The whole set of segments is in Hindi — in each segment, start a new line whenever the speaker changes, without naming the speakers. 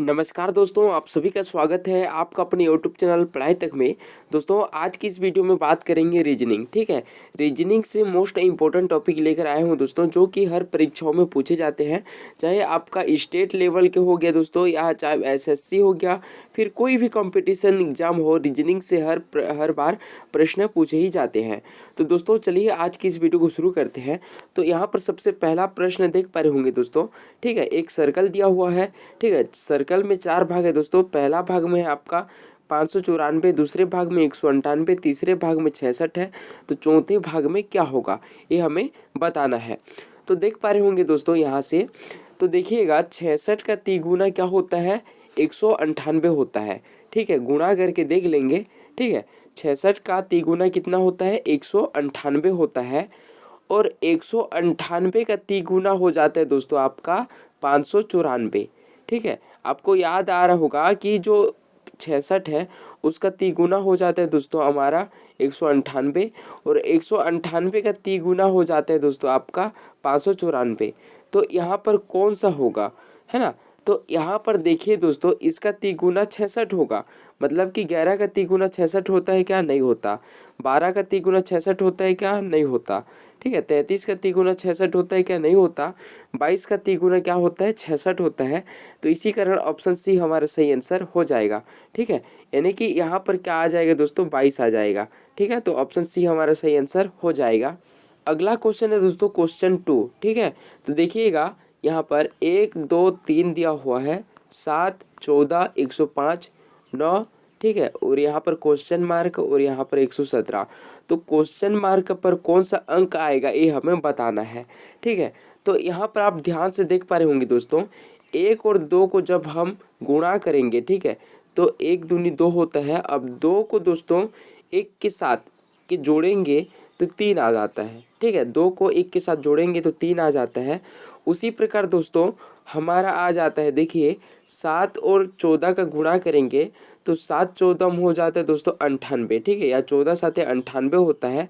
नमस्कार दोस्तों, आप सभी का स्वागत है आपका अपने यूट्यूब चैनल पढ़ाई तक में। दोस्तों आज की इस वीडियो में बात करेंगे रीजनिंग। ठीक है, रीजनिंग से मोस्ट इम्पोर्टेंट टॉपिक लेकर आया हूं दोस्तों, जो कि हर परीक्षाओं में पूछे जाते हैं। चाहे आपका स्टेट लेवल के हो गया दोस्तों, या चाहे एसएससी हो गया, फिर कोई भी कंपटीशन एग्जाम हो, रीजनिंग से हर बार प्रश्न पूछे ही जाते हैं। तो दोस्तों चलिए आज की इस वीडियो को शुरू करते हैं। तो यहाँ पर सबसे पहला प्रश्न देख पा रहे होंगे दोस्तों। ठीक है, एक सर्कल दिया हुआ है। ठीक है, सर्कल में 4 भाग है दोस्तों। पहला भाग में है आपका 594, दूसरे भाग में 198, तीसरे भाग में 66 है। तो चौथे भाग में क्या होगा ये हमें बताना है। तो देख पा रहे होंगे दोस्तों यहाँ से। तो देखिएगा 66 का तिगुना क्या होता है, 198 होता है। ठीक है, गुणा करके देख लेंगे। ठीक है, 66 का तिगुना कितना होता है, 198 होता है। और 198 का तिगुना हो जाता है दोस्तों आपका 594। ठीक है, आपको याद आ रहा होगा कि जो 66 है उसका तिगुना हो जाता है दोस्तों हमारा 198, और 198 का तिगुना हो जाता है दोस्तों आपका 594। तो यहाँ पर कौन सा होगा, है ना। तो यहाँ पर देखिए दोस्तों, इसका तिगुना 66 होगा। मतलब कि 11 का तिगुना 66 होता है क्या, नहीं होता। 12 का तिगुना 66 होता है क्या, नहीं होता। ठीक है, 33 का तिगुना 66 होता है क्या, नहीं होता। 22 का तिगुना क्या होता है, 66 होता है। तो इसी कारण ऑप्शन सी हमारा सही आंसर हो जाएगा। ठीक है, यानी कि यहाँ पर क्या आ जाएगा दोस्तों, 22 आ जाएगा। ठीक है, तो ऑप्शन सी हमारा सही आंसर हो जाएगा। अगला क्वेश्चन है दोस्तों क्वेश्चन 2। ठीक है, तो देखिएगा यहाँ पर 1 2 3 दिया हुआ है, 7 14 105 9। ठीक है, और यहाँ पर क्वेश्चन मार्क और यहाँ पर 117। तो क्वेश्चन मार्क पर कौन सा अंक आएगा ये हमें बताना है। ठीक है, तो यहाँ पर आप ध्यान से देख पा रहे होंगे दोस्तों, 1 और 2 को जब हम गुणा करेंगे, ठीक है, तो 1 दूनी 2 होता है। अब 2 को दोस्तों 1 के साथ के जोड़ेंगे तो 3 आ जाता है। ठीक है, 2 को 1 के साथ जोड़ेंगे तो 3 आ जाता है। उसी प्रकार दोस्तों हमारा आ जाता है, देखिए 7 और 14 का गुणा करेंगे तो 7 14 हो जाता है दोस्तों 98। ठीक है, या 14 7 98 होता है।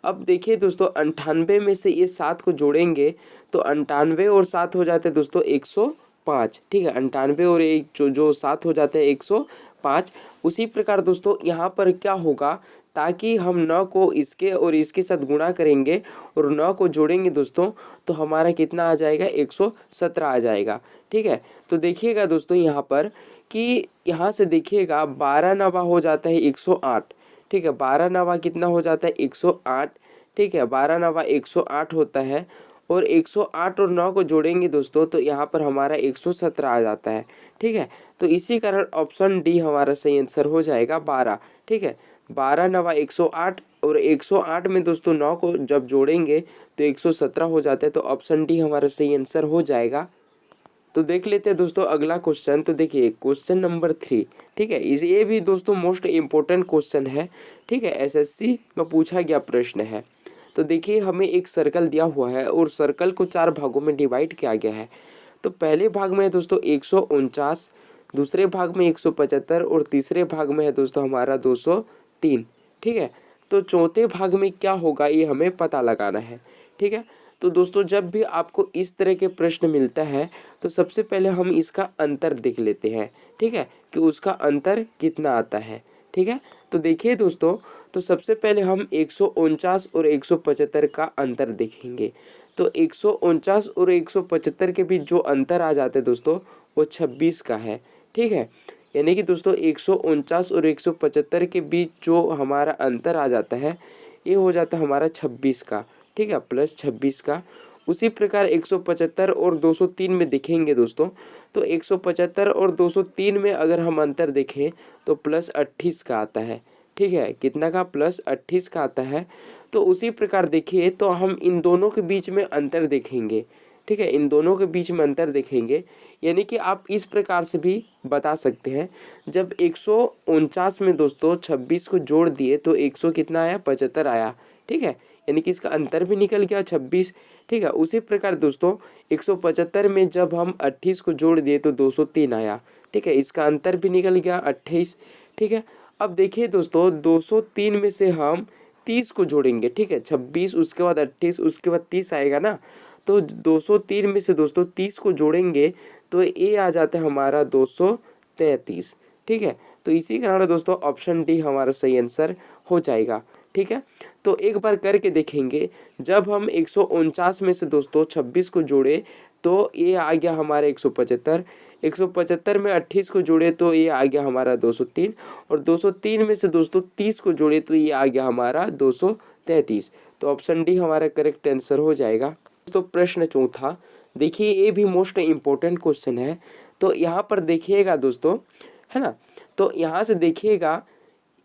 अब देखिए दोस्तों 98 में से ये 7 को जोड़ेंगे तो 98 और 7 हो जाते हैं दोस्तों 105। ठीक है, 98 और एक जो 7 हो जाते हैं 105। उसी प्रकार दोस्तों यहाँ पर क्या होगा, ताकि हम 9 को इसके और इसके साथ गुणा करेंगे और 9 को जोड़ेंगे दोस्तों, तो हमारा कितना आ जाएगा, 117 आ जाएगा। ठीक है, तो देखिएगा दोस्तों यहाँ पर कि यहाँ से देखिएगा 12 नवा हो जाता है 108। ठीक है, 12 नवा कितना हो जाता है, 108। ठीक है, 12 नवा 108 होता है। और 108 और 9 को जोड़ेंगे दोस्तों तो यहाँ पर हमारा 117 आ जाता है। ठीक है, तो इसी कारण ऑप्शन डी हमारा सही आंसर हो जाएगा 12। ठीक है, 12 नवा 108 और 108 में दोस्तों 9 को जब जोड़ेंगे तो 117 हो जाता है। तो ऑप्शन डी हमारा सही आंसर हो जाएगा। तो देख लेते हैं दोस्तों अगला क्वेश्चन। तो देखिए क्वेश्चन नंबर 3। ठीक है, इस ये भी दोस्तों मोस्ट इम्पोर्टेंट क्वेश्चन है। ठीक है, एसएससी में पूछा गया प्रश्न है। तो देखिए हमें एक सर्कल दिया हुआ है और सर्कल को 4 भागों में डिवाइड किया गया है। तो पहले भाग में है दोस्तों 149, दूसरे भाग में 175 और तीसरे भाग में है दोस्तों हमारा 203। ठीक है, तो चौथे भाग में क्या होगा ये हमें पता लगाना है। ठीक है, तो दोस्तों जब भी आपको इस तरह के प्रश्न मिलता है तो सबसे पहले हम इसका अंतर देख लेते हैं। ठीक है, कि उसका अंतर कितना आता है। ठीक है, तो देखिए दोस्तों, तो सबसे पहले हम 149 और 175 का अंतर देखेंगे। तो 149 और 175 के बीच जो अंतर आ जाता है दोस्तों वो 26 का है। ठीक है, यानी कि दोस्तों 149 और 175 के बीच जो हमारा अंतर आ जाता है ये हो जाता है हमारा 26 का। ठीक है, प्लस 26 का। उसी प्रकार 175 और 203 में देखेंगे दोस्तों, तो 175 और 203 में अगर हम अंतर देखें तो प्लस 28 का आता है। ठीक है, कितना का, प्लस 28 का आता है। तो उसी प्रकार देखिए तो हम इन दोनों के बीच में अंतर देखेंगे। ठीक है, इन दोनों के बीच में अंतर देखेंगे, यानी कि आप इस प्रकार से भी बता सकते हैं। जब 149 में दोस्तों 26 को जोड़ दिए तो 100 कितना आया, 75 आया। ठीक है, यानी कि इसका अंतर भी निकल गया 26। ठीक है, उसी प्रकार दोस्तों 175 में जब हम 28 को जोड़ दिए तो 203 आया। ठीक है, इसका अंतर भी निकल गया 28। ठीक है, अब देखिए दोस्तों 203 में से हम 30 को जोड़ेंगे। ठीक है, 26 उसके बाद 28 उसके बाद 30 आएगा ना। तो 203 में से दोस्तों 30 को जोड़ेंगे तो ए आ जाता है हमारा 233। ठीक है, तो इसी कारण दोस्तों ऑप्शन डी हमारा सही आंसर हो जाएगा। ठीक है, तो एक बार करके देखेंगे। जब हम 149 में से दोस्तों 26 को जोड़े तो ये आ गया हमारा 175। 175 में 28 को जोड़े तो ये आ गया हमारा 203, और 203 में से दोस्तों 30 को जोड़े तो ये आ गया हमारा 233। तो ऑप्शन डी हमारा करेक्ट आंसर हो जाएगा। तो प्रश्न चौथा देखिए, ये भी मोस्ट इम्पोर्टेंट क्वेश्चन है। तो यहाँ पर देखिएगा दोस्तों, है ना, तो यहाँ से देखिएगा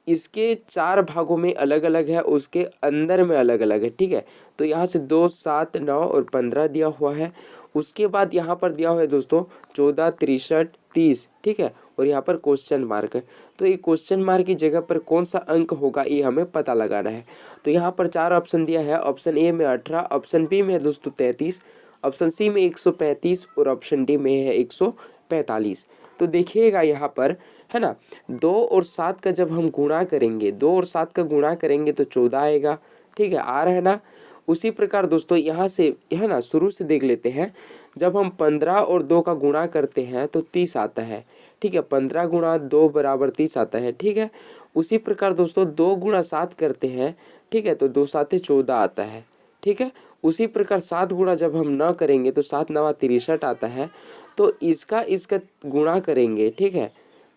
इसके 4 भागों में अलग अलग है, उसके अंदर में अलग अलग है। ठीक है, तो यहाँ से 2, 7, 9 और 15 दिया हुआ है। उसके बाद यहाँ पर दिया हुआ है दोस्तों 14, 63, 30। ठीक है, और यहाँ पर क्वेश्चन मार्क है। तो ये क्वेश्चन मार्क की जगह पर कौन सा अंक होगा ये हमें पता लगाना है। तो यहाँ पर 4 ऑप्शन दिया है। ऑप्शन ए में 18, ऑप्शन बी में है दोस्तों 33, ऑप्शन सी में 135 और ऑप्शन डी में है 145। तो देखिएगा यहाँ पर, है ना, 2 और 7 का जब हम गुणा करेंगे, 2 और 7 का गुणा करेंगे तो 14 आएगा। ठीक है, आ रहा है ना। उसी प्रकार दोस्तों यहाँ से, है ना, शुरू से देख लेते हैं। जब हम 15 और 2 का गुणा करते हैं तो 30 आता है। ठीक है, 15 गुणा 2 बराबर 30 आता है। ठीक है, उसी प्रकार दोस्तों 2 गुणा 7 करते हैं। ठीक है, तो 2 7 14 आता है। ठीक है, उसी प्रकार 7 गुणा जब हम न करेंगे तो 7 9 63 आता है। तो इसका गुणा करेंगे। ठीक है,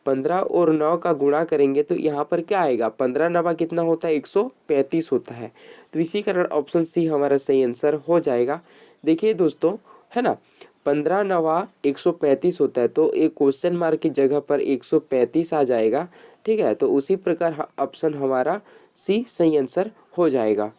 15 और 9 का गुणा करेंगे तो यहाँ पर क्या आएगा, 15 9 कितना होता है, 135 होता है। तो इसी कारण ऑप्शन सी हमारा सही आंसर हो जाएगा। देखिए दोस्तों, है ना, 15 9 135 होता है, तो एक क्वेश्चन मार्क की जगह पर 135 आ जाएगा। ठीक है, तो उसी प्रकार ऑप्शन हमारा सी सही आंसर हो जाएगा।